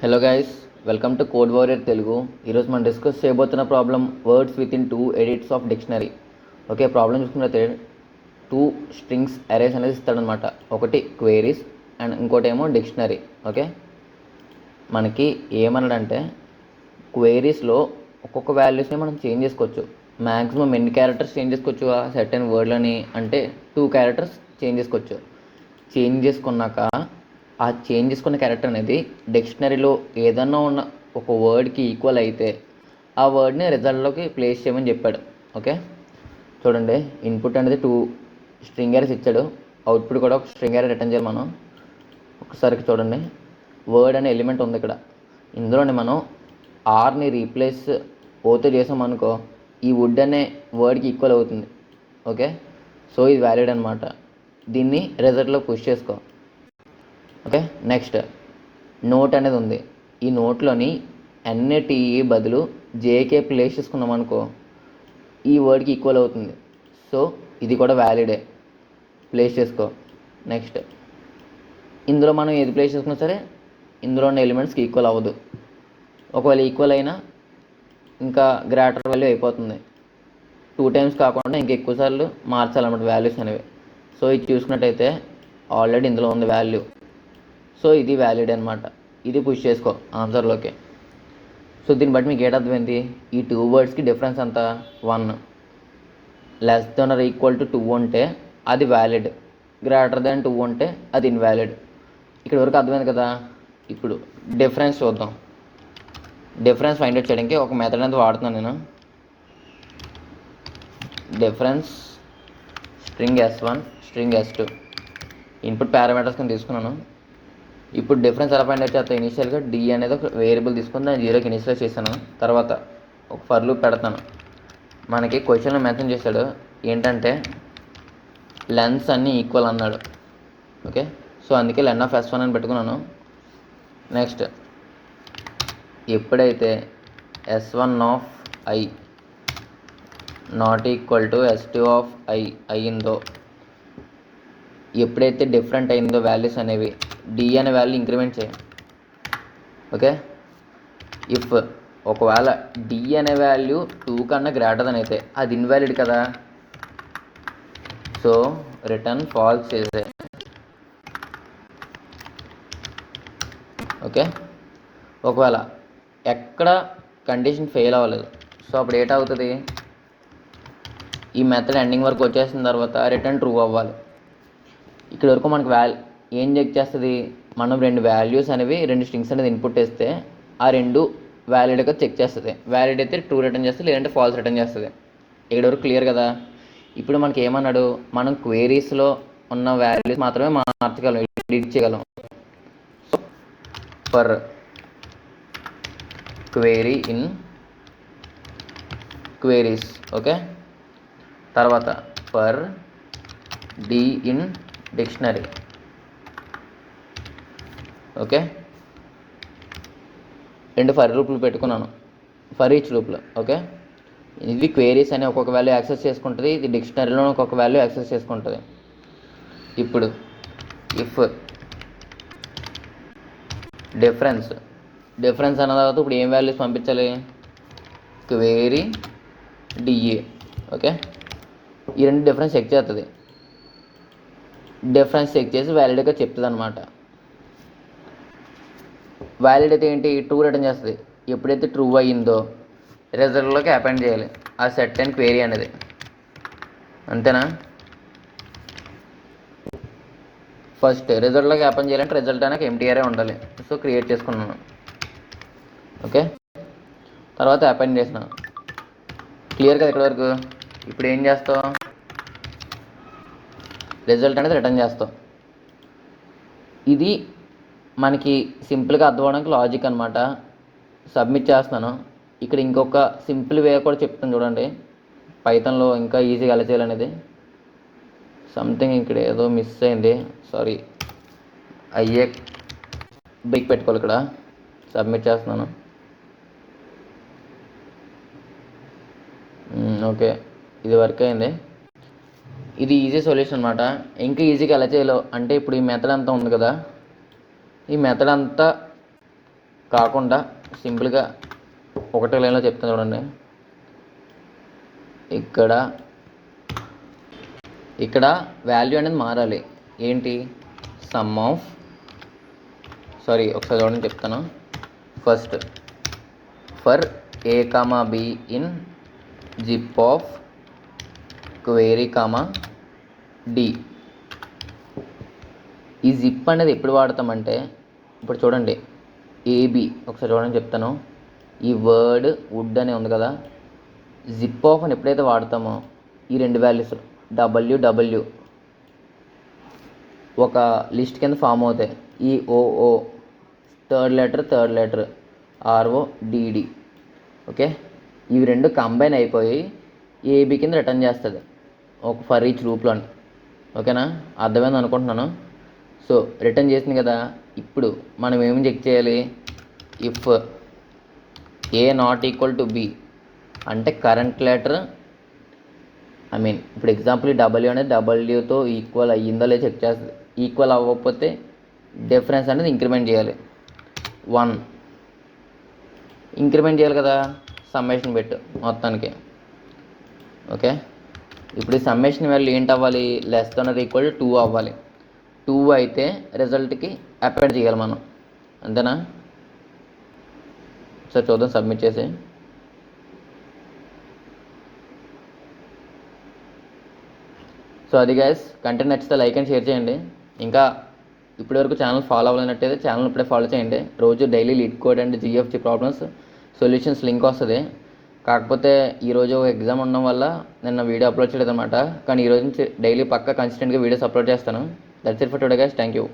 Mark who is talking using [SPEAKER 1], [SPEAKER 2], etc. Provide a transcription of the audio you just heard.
[SPEAKER 1] Hello guys, welcome to code warrior Telugu. ఈరోజు మనం discuss చేయబోతున్న problem words within 2 edits of dictionary. Okay, problem చూసుకున్నట్లయితే 2 strings arrays అనేది ఇస్తాడనమాట. ఒకటి క్వేరీస్ అండ్ ఇంకోటి ఏమో డిక్షనరీ. ఓకే, మనకి ఏమన్నాడంటే క్వేరీస్లో ఒక్కొక్క వాల్యూస్ని మనం చేంజ్ చేసుకోవచ్చు. మ్యాక్సిమం ఎన్ని క్యారెక్టర్స్ చేంజ్ చేసుకోవచ్చు ఆ సర్టెన్ వర్డ్లని అంటే 2 క్యారెక్టర్స్ చేంజ్ చేసుకోవచ్చు. చేంజ్ చేసుకున్నాక ఆ చేంజ్ చేసుకున్న క్యారెక్టర్ అనేది డిక్షనరీలో ఏదన్నా ఉన్న ఒక వర్డ్కి ఈక్వల్ అయితే ఆ వర్డ్ని రిజల్ట్లోకి ప్లేస్ చేయమని చెప్పాడు. ఓకే, చూడండి, ఇన్పుట్ అనేది 2 స్ట్రింగ్ అరేస్ ఇచ్చాడు, అవుట్పుట్ కూడా ఒక స్ట్రింగ్ అరే రిటర్న్ చేయాలి. మనం ఒకసారి చూడండి, వర్డ్ అనే ఎలిమెంట్ ఉంది ఇక్కడ. ఇందులోనే మనం ఆర్ని రీప్లేస్ ఓతో చేసామనుకో ఈ వుడ్ అనే వర్డ్కి ఈక్వల్ అవుతుంది. ఓకే, సో ఇది వ్యాలిడ్ అనమాట. దీన్ని రిజల్ట్లో పుష్ చేసుకో. ఓకే, నెక్స్ట్ నోట్ అనేది ఉంది. ఈ నోట్లోని ఎన్ఏటిఈ బదులు జేకే ప్లేస్ చేసుకున్నాం అనుకో ఈ వర్డ్కి ఈక్వల్ అవుతుంది. సో ఇది కూడా వ్యాలిడే, ప్లేస్ చేసుకో. నెక్స్ట్ ఇందులో మనం ఏది ప్లేస్ చేసుకున్నా సరే ఇందులో ఉన్న ఎలిమెంట్స్కి ఈక్వల్ అవ్వదు. ఒకవేళ ఈక్వల్ అయినా ఇంకా గ్రేటర్ వాల్యూ అయిపోతుంది. 2 టైమ్స్ కాకుండా ఇంకా ఎక్కువ సార్లు మార్చాలన్నమాట వాల్యూస్ అనేవి. సో ఇది చూసుకున్నట్టయితే ఆల్రెడీ ఇందులో ఉంది వాల్యూ, సో ఇది వ్యాలిడ్ అనమాట. ఇది పుష్ చేసుకో ఆన్సర్లోకి. సో దీన్ని బట్టి మీకు ఏటర్థమైంది, ఈ 2 వర్డ్స్కి డిఫరెన్స్ ఎంత 1. Less than or equal to 2 ఉంటే అది వ్యాలిడ్, గ్రేటర్ దెన్ 2 ఉంటే అది ఇన్వాలిడ్. ఇక్కడ వరకు అర్థమైంది కదా. ఇప్పుడు డిఫరెన్స్ చూద్దాం. డిఫరెన్స్ ఫైండ్ అవుట్ చేయడానికి ఒక మెథడ్ అనేది వాడుతున్నాను నేను. Difference string S1 string S2 input parameters కింద తీసుకున్నాను. ఇప్పుడు డిఫరెన్స్ ఎలా ఫైండ్ అవుట్ చేస్తాను, ఇనిషియల్గా డి అనేది ఒక వేరియబుల్ తీసుకుని దాన్ని 0కి ఇనిషియలైజ్ చేశాను. తర్వాత ఒక ఫర్ లూప్ పెడతాను. మనకి క్వశ్చన్లో మెన్షన్ చేశాడు ఏంటంటే లెన్స్ అన్నీ ఈక్వల్ అన్నాడు. ఓకే, సో అందుకే లెన్ ఆఫ్ S1 అని పెట్టుకున్నాను. నెక్స్ట్ ఎప్పుడైతే S1 of I not equal to S2 of I అయ్యిందో, ఎప్పుడైతే డిఫరెంట్ అయిందో వాల్యూస్ అనేవి డి అనే వాల్యూ ఇంక్రిమెంట్ చేయండి. ఓకే, ఇఫ్ ఒకవేళ డి అనే వాల్యూ 2 కన్నా గ్రేటర్ దెన్ అయితే అది ఇన్వాలిడ్ కదా. సో రిటర్న్ ఫాల్స్ చేసే. ఓకే, ఒకవేళ ఎక్కడ కండిషన్ ఫెయిల్ అవ్వలేదు, సో అప్పుడు ఏటవుతుంది, ఈ మెథడ్ ఎండింగ్ వరకు వచ్చేసిన తర్వాత రిటర్న్ ట్రూ అవ్వాలి. ఇక్కడ వరకు మనకు ఏం చెక్ చేస్తుంది, మనం 2 వాల్యూస్ అనేవి 2 స్ట్రింగ్స్ అనేది ఇన్పుట్ వేస్తే ఆ 2 వ్యాలిడ్గా చెక్ చేస్తుంది. వ్యాలిడ్ అయితే ట్రూ రిటర్న్ చేస్తుంది, లేదంటే ఫాల్స్ రిటర్న్ చేస్తుంది. ఇక్కడ వరకు క్లియర్ కదా. ఇప్పుడు మనకి ఏమన్నాడు, మనం క్వేరీస్లో ఉన్న వాల్యూస్ మాత్రమే మార్చగలం, ఎడిట్ చేయగలం. For query in queries. Okay, తర్వాత for D in dictionary. Okay, 2 for లూప్లు పెట్టుకున్నాను, ఫర్ ఈచ్ లూప్లో. ఓకే, ఇది క్వేరీస్ అని ఒక్కొక్క వాల్యూ యాక్సెస్ చేసుకుంటుంది, ఇది డిక్షనరీలో ఒక్కొక్క వాల్యూ యాక్సెస్ చేసుకుంటుంది. ఇప్పుడు ఇఫ్ డిఫరెన్స్ అన్న తర్వాత ఇప్పుడు ఏం వాల్యూస్ పంపించాలి, క్వేరీ డిఏ. ఓకే, ఈ 2 డిఫరెన్స్ చెక్ చేస్తుంది. డిఫరెన్స్ చెక్ చేసి వ్యాలిడ్గా చెప్తుంది అనమాట. వ్యాలిడ్ అయితే ఏంటి, ట్రూ రిటర్న్ చేస్తుంది. ఎప్పుడైతే ట్రూ అయ్యిందో రిజల్ట్లోకి అపెండ్ చేయాలి ఆ సెట్ అండ్ క్వేరీ అనేది. అంతేనా. ఫస్ట్ రిజల్ట్లోకి అపెండ్ చేయాలంటే రిజల్ట్ అనేది ఎంటీ అరే ఉండాలి. సో క్రియేట్ చేసుకున్నాను. ఓకే, తర్వాత అపెండ్ చేసినాను. క్లియర్ కదా ఇక్కడ వరకు. ఇప్పుడు ఏం చేస్తావు, రిజల్ట్ అనేది రిటర్న్ చేస్తాం. ఇది మనకి సింపుల్గా అర్థం అవడానికి లాజిక్ అనమాట. సబ్మిట్ చేస్తున్నాను. ఇక్కడ ఇంకొక సింపుల్ వే కూడా చెప్తాను చూడండి, పైథాన్లో ఇంకా ఈజీగా ఎలా చేయాలనేది. సంథింగ్ ఇక్కడ ఏదో మిస్ అయింది, సారీ. అయ్యే బ్రేక్ పెట్టుకోవాలి ఇక్కడ. సబ్మిట్ చేస్తున్నాను. ఓకే, ఇది వర్క్ అయింది. ఇది ఈజీ సొల్యూషన్ అనమాట. ఇంకా ఈజీగా ఎలా చేయాలో అంటే ఇప్పుడు ఈ మెథడ్ అంతా ఉంది కదా, ఈ మెథడ్ అంతా కాకుండా సింపుల్గా ఒకటే లైన్లో చెప్తాను చూడండి. ఇక్కడ వాల్యూ అనేది మారాలి. ఏంటి? సమ్ ఆఫ్ ఒకసారి చూడండి చెప్తాను. First for a comma b in zip of query comma d. ఈ జిప్ అనేది ఎప్పుడు వాడతామంటే, ఇప్పుడు చూడండి ఏబి ఒకసారి చూడండి చెప్తాను. ఈ వర్డ్ వుడ్ అనే ఉంది కదా, జిప్ ఆఫ్ అని ఎప్పుడైతే వాడతామో ఈ రెండు వాల్యూస్ డబ్ల్యూ ఒక లిస్ట్ కింద ఫామ్ అవుతాయి. ఈ OO third letter RO DD. Okay, ఇవి రెండు కంబైన్ అయిపోయి ఏబి కింద రిటర్న్ చేస్తుంది ఒక ఫర్ ఈచ్ లూప్లోని. ఓకేనా, అర్థమైంది అనుకుంటున్నాను. సో రిటర్న్ చేసింది కదా, ఇప్పుడు మనం ఏమి చెక్ చేయాలి? If A not equal to be అంటే కరెంట్ లెటర్ ఇప్పుడు ఎగ్జాంపుల్ ఈ డబ్ల్యూ అనేది డబ్ల్యూతో ఈక్వల్ అయ్యిందో లేదో చెక్ చేస్తుంది. ఈక్వల్ అవ్వకపోతే డిఫరెన్స్ అనేది ఇంక్రిమెంట్ చేయాలి. 1 ఇంక్రిమెంట్ చేయాలి కదా, సమ్మేషన్ పెట్టు మొత్తానికి. ఓకే, ఇప్పుడు ఈ సమ్మేషన్ వాల్యూ ఏంటి అవ్వాలి? Less than or equal to 2 అవ్వాలి. 2 అయితే రిజల్ట్కి అపెండ్ చేయాలి మనం, అంతేనా? సరే చూద్దాం సబ్మిట్ చేసి. సో అది గైస్, కంటెంట్ నచ్చితే లైక్ అండ్ షేర్ చేయండి. ఇంకా ఇప్పటివరకు ఛానల్ ఫాలో అవ్వాలన్నట్టయితే ఛానల్ ఇప్పుడే ఫాలో చేయండి. రోజు daily LeetCode and GFG problems solutions link వస్తుంది. కాకపోతే ఈరోజు ఎగ్జామ్ ఉండడం వల్ల నిన్న వీడియో అప్లోడ్ చేయలేదు అనమాట. కానీ ఈరోజు నుంచి డైలీ పక్కా కన్సిస్టెంట్గా వీడియోస్ అప్లోడ్ చేస్తాను. That's it for today guys, thank you.